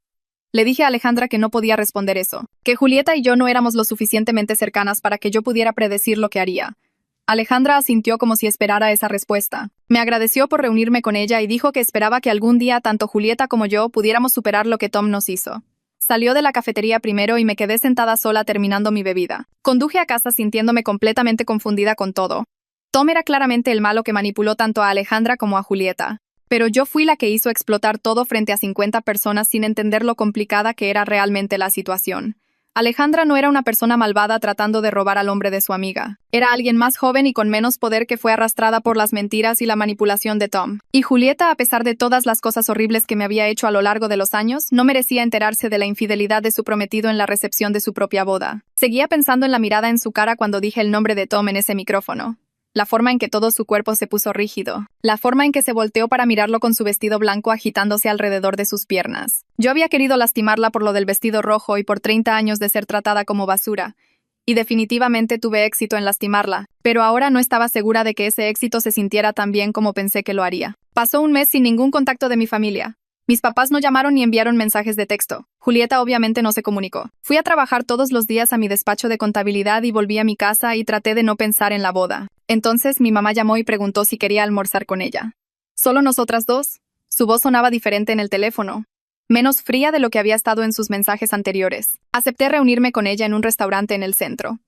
Le dije a Alejandra que no podía responder eso, que Julieta y yo no éramos lo suficientemente cercanas para que yo pudiera predecir lo que haría. Alejandra asintió como si esperara esa respuesta. Me agradeció por reunirme con ella y dijo que esperaba que algún día tanto Julieta como yo pudiéramos superar lo que Tom nos hizo. Salió de la cafetería primero y me quedé sentada sola terminando mi bebida. Conduje a casa sintiéndome completamente confundida con todo. Tom era claramente el malo que manipuló tanto a Alejandra como a Julieta. Pero yo fui la que hizo explotar todo frente a 50 personas sin entender lo complicada que era realmente la situación. Alejandra no era una persona malvada tratando de robar al hombre de su amiga. Era alguien más joven y con menos poder que fue arrastrada por las mentiras y la manipulación de Tom. Y Julieta, a pesar de todas las cosas horribles que me había hecho a lo largo de los años, no merecía enterarse de la infidelidad de su prometido en la recepción de su propia boda. Seguía pensando en la mirada en su cara cuando dije el nombre de Tom en ese micrófono. La forma en que todo su cuerpo se puso rígido. La forma en que se volteó para mirarlo con su vestido blanco agitándose alrededor de sus piernas. Yo había querido lastimarla por lo del vestido rojo y por 30 años de ser tratada como basura. Y definitivamente tuve éxito en lastimarla, pero ahora no estaba segura de que ese éxito se sintiera tan bien como pensé que lo haría. Pasó un mes sin ningún contacto de mi familia. Mis papás no llamaron ni enviaron mensajes de texto. Julieta obviamente no se comunicó. Fui a trabajar todos los días a mi despacho de contabilidad y volví a mi casa y traté de no pensar en la boda. Entonces mi mamá llamó y preguntó si quería almorzar con ella. ¿Solo nosotras dos? Su voz sonaba diferente en el teléfono. Menos fría de lo que había estado en sus mensajes anteriores. Acepté reunirme con ella en un restaurante en el centro.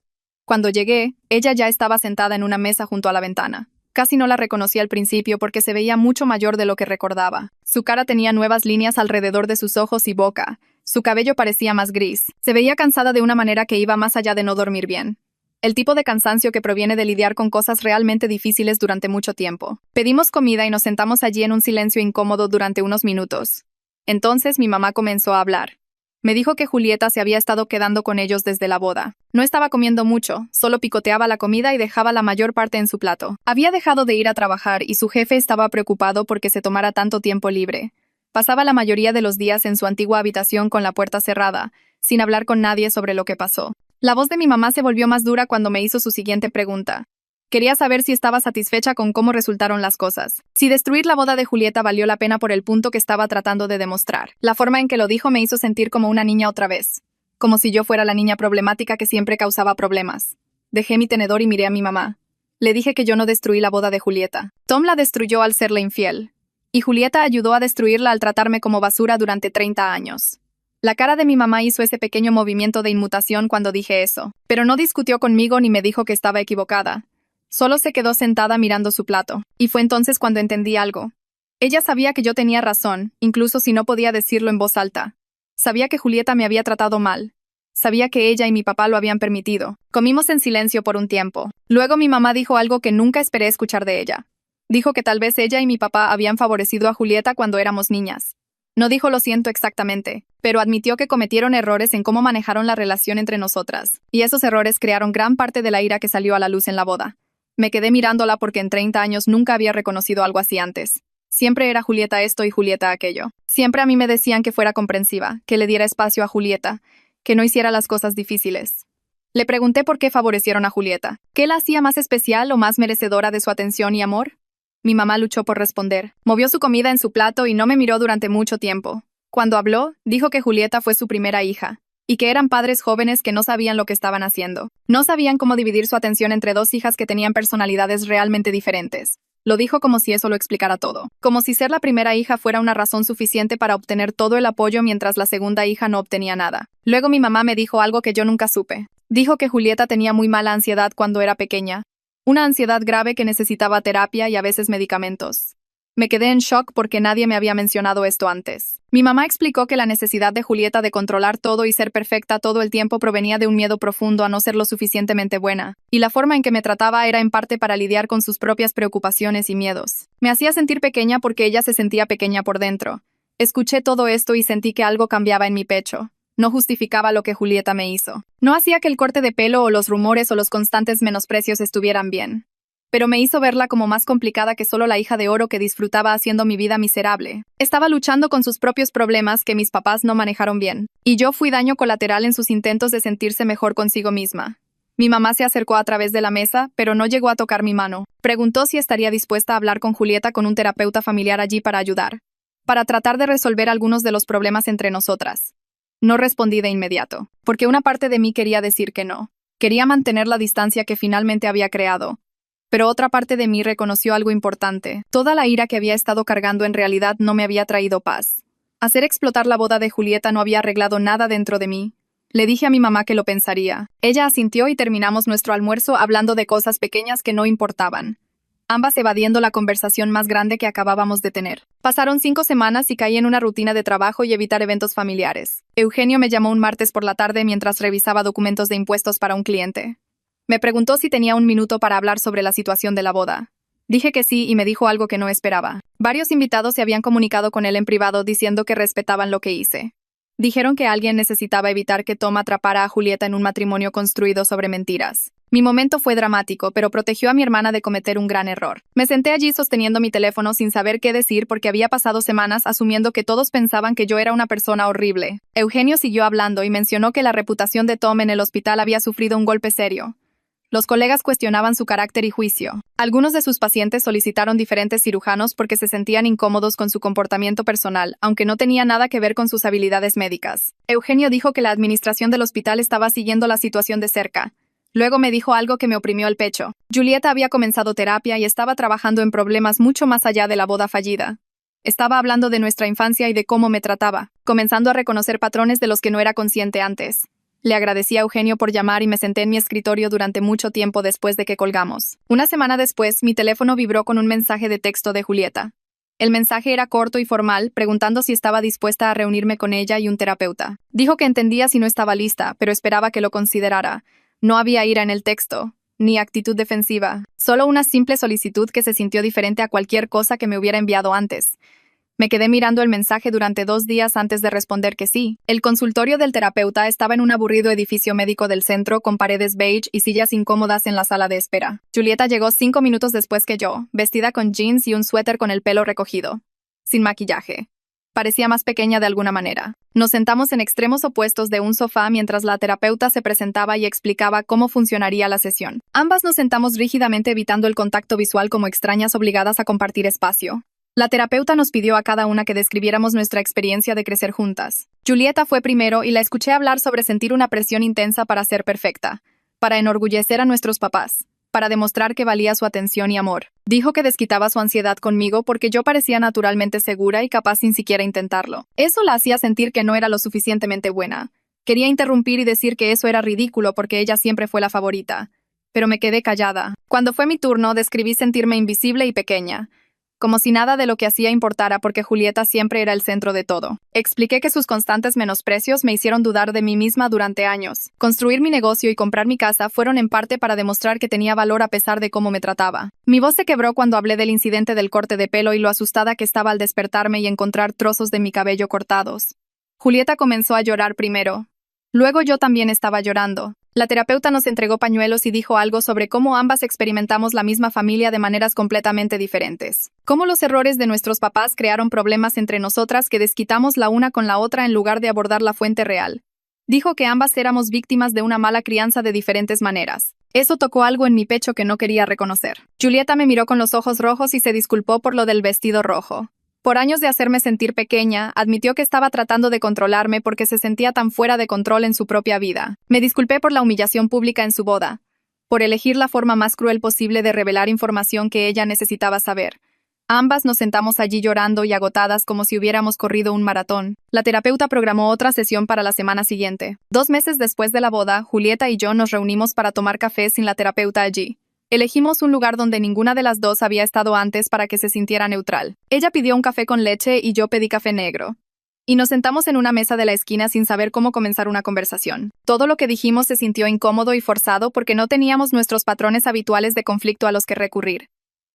Cuando llegué, ella ya estaba sentada en una mesa junto a la ventana. Casi no la reconocí al principio porque se veía mucho mayor de lo que recordaba. Su cara tenía nuevas líneas alrededor de sus ojos y boca. Su cabello parecía más gris. Se veía cansada de una manera que iba más allá de no dormir bien. El tipo de cansancio que proviene de lidiar con cosas realmente difíciles durante mucho tiempo. Pedimos comida y nos sentamos allí en un silencio incómodo durante unos minutos. Entonces mi mamá comenzó a hablar. Me dijo que Julieta se había estado quedando con ellos desde la boda. No estaba comiendo mucho, solo picoteaba la comida y dejaba la mayor parte en su plato. Había dejado de ir a trabajar y su jefe estaba preocupado porque se tomara tanto tiempo libre. Pasaba la mayoría de los días en su antigua habitación con la puerta cerrada, sin hablar con nadie sobre lo que pasó. La voz de mi mamá se volvió más dura cuando me hizo su siguiente pregunta. Quería saber si estaba satisfecha con cómo resultaron las cosas. Si destruir la boda de Julieta valió la pena por el punto que estaba tratando de demostrar. La forma en que lo dijo me hizo sentir como una niña otra vez. como si yo fuera la niña problemática que siempre causaba problemas. Dejé mi tenedor y miré a mi mamá. Le dije que yo no destruí la boda de Julieta. Tom la destruyó al serle infiel. Y Julieta ayudó a destruirla al tratarme como basura durante 30 años. La cara de mi mamá hizo ese pequeño movimiento de inmutación cuando dije eso, pero no discutió conmigo ni me dijo que estaba equivocada. Solo se quedó sentada mirando su plato, y fue entonces cuando entendí algo. Ella sabía que yo tenía razón, incluso si no podía decirlo en voz alta. Sabía que Julieta me había tratado mal. Sabía que ella y mi papá lo habían permitido. Comimos en silencio por un tiempo. Luego mi mamá dijo algo que nunca esperé escuchar de ella. Dijo que tal vez ella y mi papá habían favorecido a Julieta cuando éramos niñas. No dijo lo siento exactamente, pero admitió que cometieron errores en cómo manejaron la relación entre nosotras, y esos errores crearon gran parte de la ira que salió a la luz en la boda. Me quedé mirándola porque en 30 años nunca había reconocido algo así antes. Siempre era Julieta esto y Julieta aquello. Siempre a mí me decían que fuera comprensiva, que le diera espacio a Julieta, que no hiciera las cosas difíciles. Le pregunté por qué favorecieron a Julieta. ¿Qué la hacía más especial o más merecedora de su atención y amor? Mi mamá luchó por responder. Movió su comida en su plato y no me miró durante mucho tiempo. Cuando habló, dijo que Julieta fue su primera hija, y que eran padres jóvenes que no sabían lo que estaban haciendo. No sabían cómo dividir su atención entre dos hijas que tenían personalidades realmente diferentes. Lo dijo como si eso lo explicara todo. Como si ser la primera hija fuera una razón suficiente para obtener todo el apoyo mientras la segunda hija no obtenía nada. Luego mi mamá me dijo algo que yo nunca supe. Dijo que Julieta tenía muy mala ansiedad cuando era pequeña. Una ansiedad grave que necesitaba terapia y a veces medicamentos. Me quedé en shock porque nadie me había mencionado esto antes. Mi mamá explicó que la necesidad de Julieta de controlar todo y ser perfecta todo el tiempo provenía de un miedo profundo a no ser lo suficientemente buena, y la forma en que me trataba era en parte para lidiar con sus propias preocupaciones y miedos. Me hacía sentir pequeña porque ella se sentía pequeña por dentro. Escuché todo esto y sentí que algo cambiaba en mi pecho. No justificaba lo que Julieta me hizo. No hacía que el corte de pelo o los rumores o los constantes menosprecios estuvieran bien. Pero me hizo verla como más complicada que solo la hija de oro que disfrutaba haciendo mi vida miserable. Estaba luchando con sus propios problemas que mis papás no manejaron bien. Y yo fui daño colateral en sus intentos de sentirse mejor consigo misma. Mi mamá se acercó a través de la mesa, pero no llegó a tocar mi mano. Preguntó si estaría dispuesta a hablar con Julieta con un terapeuta familiar allí para ayudar. Para tratar de resolver algunos de los problemas entre nosotras. No respondí de inmediato, porque una parte de mí quería decir que no. Quería mantener la distancia que finalmente había creado. Pero otra parte de mí reconoció algo importante. Toda la ira que había estado cargando en realidad no me había traído paz. Hacer explotar la boda de Julieta no había arreglado nada dentro de mí. Le dije a mi mamá que lo pensaría. Ella asintió y terminamos nuestro almuerzo hablando de cosas pequeñas que no importaban. Ambas evadiendo la conversación más grande que acabábamos de tener. Pasaron 5 semanas y caí en una rutina de trabajo y evitar eventos familiares. Eugenio me llamó un martes por la tarde mientras revisaba documentos de impuestos para un cliente. Me preguntó si tenía un minuto para hablar sobre la situación de la boda. Dije que sí y me dijo algo que no esperaba. Varios invitados se habían comunicado con él en privado diciendo que respetaban lo que hice. Dijeron que alguien necesitaba evitar que Tom atrapara a Julieta en un matrimonio construido sobre mentiras. Mi momento fue dramático, pero protegió a mi hermana de cometer un gran error. Me senté allí sosteniendo mi teléfono sin saber qué decir porque había pasado semanas asumiendo que todos pensaban que yo era una persona horrible. Eugenio siguió hablando y mencionó que la reputación de Tom en el hospital había sufrido un golpe serio. Los colegas cuestionaban su carácter y juicio. Algunos de sus pacientes solicitaron diferentes cirujanos porque se sentían incómodos con su comportamiento personal, aunque no tenía nada que ver con sus habilidades médicas. Eugenio dijo que la administración del hospital estaba siguiendo la situación de cerca. Luego me dijo algo que me oprimió el pecho. Julieta había comenzado terapia y estaba trabajando en problemas mucho más allá de la boda fallida. Estaba hablando de nuestra infancia y de cómo me trataba, comenzando a reconocer patrones de los que no era consciente antes. Le agradecí a Eugenio por llamar y me senté en mi escritorio durante mucho tiempo después de que colgamos. Una semana después, mi teléfono vibró con un mensaje de texto de Julieta. El mensaje era corto y formal, preguntando si estaba dispuesta a reunirme con ella y un terapeuta. Dijo que entendía si no estaba lista, pero esperaba que lo considerara. No había ira en el texto, ni actitud defensiva, solo una simple solicitud que se sintió diferente a cualquier cosa que me hubiera enviado antes. Me quedé mirando el mensaje durante 2 días antes de responder que sí. El consultorio del terapeuta estaba en un aburrido edificio médico del centro con paredes beige y sillas incómodas en la sala de espera. Julieta llegó 5 minutos después que yo, vestida con jeans y un suéter con el pelo recogido. Sin maquillaje. Parecía más pequeña de alguna manera. Nos sentamos en extremos opuestos de un sofá mientras la terapeuta se presentaba y explicaba cómo funcionaría la sesión. Ambas nos sentamos rígidamente evitando el contacto visual como extrañas obligadas a compartir espacio. La terapeuta nos pidió a cada una que describiéramos nuestra experiencia de crecer juntas. Julieta fue primero y la escuché hablar sobre sentir una presión intensa para ser perfecta, para enorgullecer a nuestros papás, para demostrar que valía su atención y amor. Dijo que desquitaba su ansiedad conmigo porque yo parecía naturalmente segura y capaz sin siquiera intentarlo. Eso la hacía sentir que no era lo suficientemente buena. Quería interrumpir y decir que eso era ridículo porque ella siempre fue la favorita. Pero me quedé callada. Cuando fue mi turno, describí sentirme invisible y pequeña, como si nada de lo que hacía importara porque Julieta siempre era el centro de todo. Expliqué que sus constantes menosprecios me hicieron dudar de mí misma durante años. Construir mi negocio y comprar mi casa fueron en parte para demostrar que tenía valor a pesar de cómo me trataba. Mi voz se quebró cuando hablé del incidente del corte de pelo y lo asustada que estaba al despertarme y encontrar trozos de mi cabello cortados. Julieta comenzó a llorar primero. Luego yo también estaba llorando. La terapeuta nos entregó pañuelos y dijo algo sobre cómo ambas experimentamos la misma familia de maneras completamente diferentes. Cómo los errores de nuestros papás crearon problemas entre nosotras que desquitamos la una con la otra en lugar de abordar la fuente real. Dijo que ambas éramos víctimas de una mala crianza de diferentes maneras. Eso tocó algo en mi pecho que no quería reconocer. Julieta me miró con los ojos rojos y se disculpó por lo del vestido rojo. Por años de hacerme sentir pequeña, admitió que estaba tratando de controlarme porque se sentía tan fuera de control en su propia vida. Me disculpé por la humillación pública en su boda, por elegir la forma más cruel posible de revelar información que ella necesitaba saber. Ambas nos sentamos allí llorando y agotadas como si hubiéramos corrido un maratón. La terapeuta programó otra sesión para la semana siguiente. 2 meses después de la boda, Julieta y yo nos reunimos para tomar café sin la terapeuta allí. Elegimos un lugar donde ninguna de las dos había estado antes para que se sintiera neutral. Ella pidió un café con leche y yo pedí café negro. Y nos sentamos en una mesa de la esquina sin saber cómo comenzar una conversación. Todo lo que dijimos se sintió incómodo y forzado porque no teníamos nuestros patrones habituales de conflicto a los que recurrir.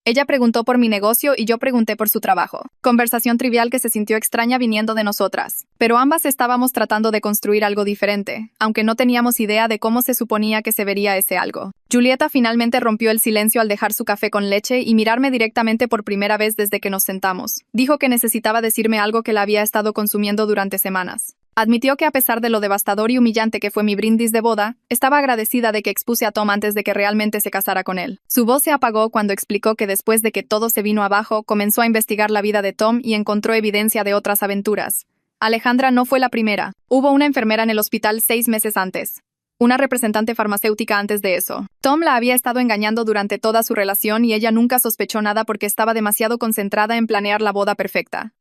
Ella preguntó por mi negocio y yo pregunté por su trabajo. Conversación trivial que se sintió extraña viniendo de nosotras. Pero ambas estábamos tratando de construir algo diferente, aunque no teníamos idea de cómo se suponía que se vería ese algo. Julieta finalmente rompió el silencio al dejar su café con leche y mirarme directamente por primera vez desde que nos sentamos. Dijo que necesitaba decirme algo que la había estado consumiendo durante semanas. Admitió que a pesar de lo devastador y humillante que fue mi brindis de boda, estaba agradecida de que expuse a Tom antes de que realmente se casara con él. Su voz se apagó cuando explicó que después de que todo se vino abajo, comenzó a investigar la vida de Tom y encontró evidencia de otras aventuras. Alejandra no fue la primera. Hubo una enfermera en el hospital 6 meses antes. Una representante farmacéutica antes de eso. Tom la había estado engañando durante toda su relación y ella nunca sospechó nada porque estaba demasiado concentrada en planear la boda perfecta.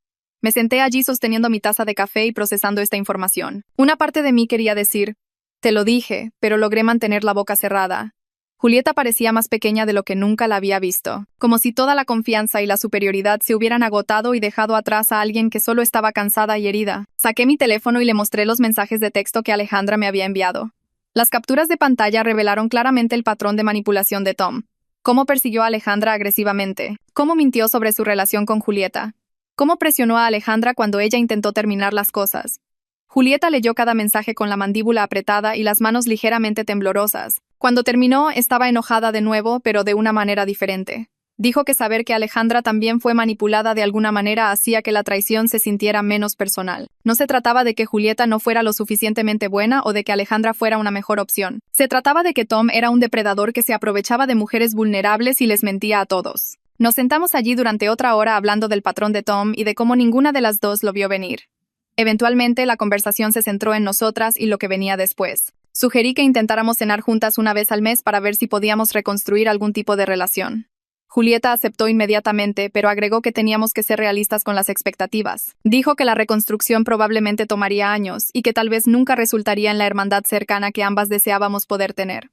Me senté allí sosteniendo mi taza de café y procesando esta información. Una parte de mí quería decir, te lo dije, pero logré mantener la boca cerrada. Julieta parecía más pequeña de lo que nunca la había visto, como si toda la confianza y la superioridad se hubieran agotado y dejado atrás a alguien que solo estaba cansada y herida. Saqué mi teléfono y le mostré los mensajes de texto que Alejandra me había enviado. Las capturas de pantalla revelaron claramente el patrón de manipulación de Tom. Cómo persiguió a Alejandra agresivamente, cómo mintió sobre su relación con Julieta, cómo presionó a Alejandra cuando ella intentó terminar las cosas. Julieta leyó cada mensaje con la mandíbula apretada y las manos ligeramente temblorosas. Cuando terminó, estaba enojada de nuevo, pero de una manera diferente. Dijo que saber que Alejandra también fue manipulada de alguna manera hacía que la traición se sintiera menos personal. No se trataba de que Julieta no fuera lo suficientemente buena o de que Alejandra fuera una mejor opción. Se trataba de que Tom era un depredador que se aprovechaba de mujeres vulnerables y les mentía a todos. Nos sentamos allí durante otra hora hablando del patrón de Tom y de cómo ninguna de las dos lo vio venir. Eventualmente, la conversación se centró en nosotras y lo que venía después. Sugerí que intentáramos cenar juntas una vez al mes para ver si podíamos reconstruir algún tipo de relación. Julieta aceptó inmediatamente, pero agregó que teníamos que ser realistas con las expectativas. Dijo que la reconstrucción probablemente tomaría años y que tal vez nunca resultaría en la hermandad cercana que ambas deseábamos poder tener.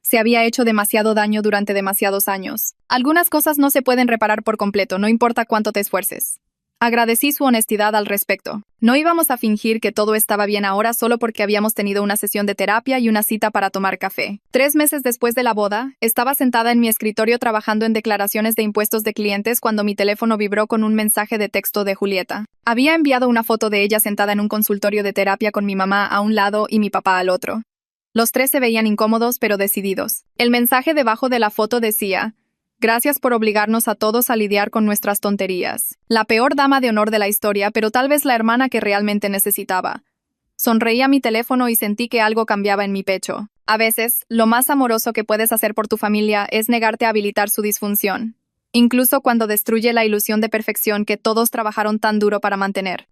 Se había hecho demasiado daño durante demasiados años. Algunas cosas no se pueden reparar por completo, no importa cuánto te esfuerces. Agradecí su honestidad al respecto. No íbamos a fingir que todo estaba bien ahora solo porque habíamos tenido una sesión de terapia y una cita para tomar café. 3 meses después de la boda, estaba sentada en mi escritorio trabajando en declaraciones de impuestos de clientes cuando mi teléfono vibró con un mensaje de texto de Julieta. Había enviado una foto de ella sentada en un consultorio de terapia con mi mamá a un lado y mi papá al otro. Los tres se veían incómodos pero decididos. El mensaje debajo de la foto decía: gracias por obligarnos a todos a lidiar con nuestras tonterías. La peor dama de honor de la historia, pero tal vez la hermana que realmente necesitaba. Sonreí a mi teléfono y sentí que algo cambiaba en mi pecho. A veces, lo más amoroso que puedes hacer por tu familia es negarte a habilitar su disfunción. incluso cuando destruye la ilusión de perfección que todos trabajaron tan duro para mantener.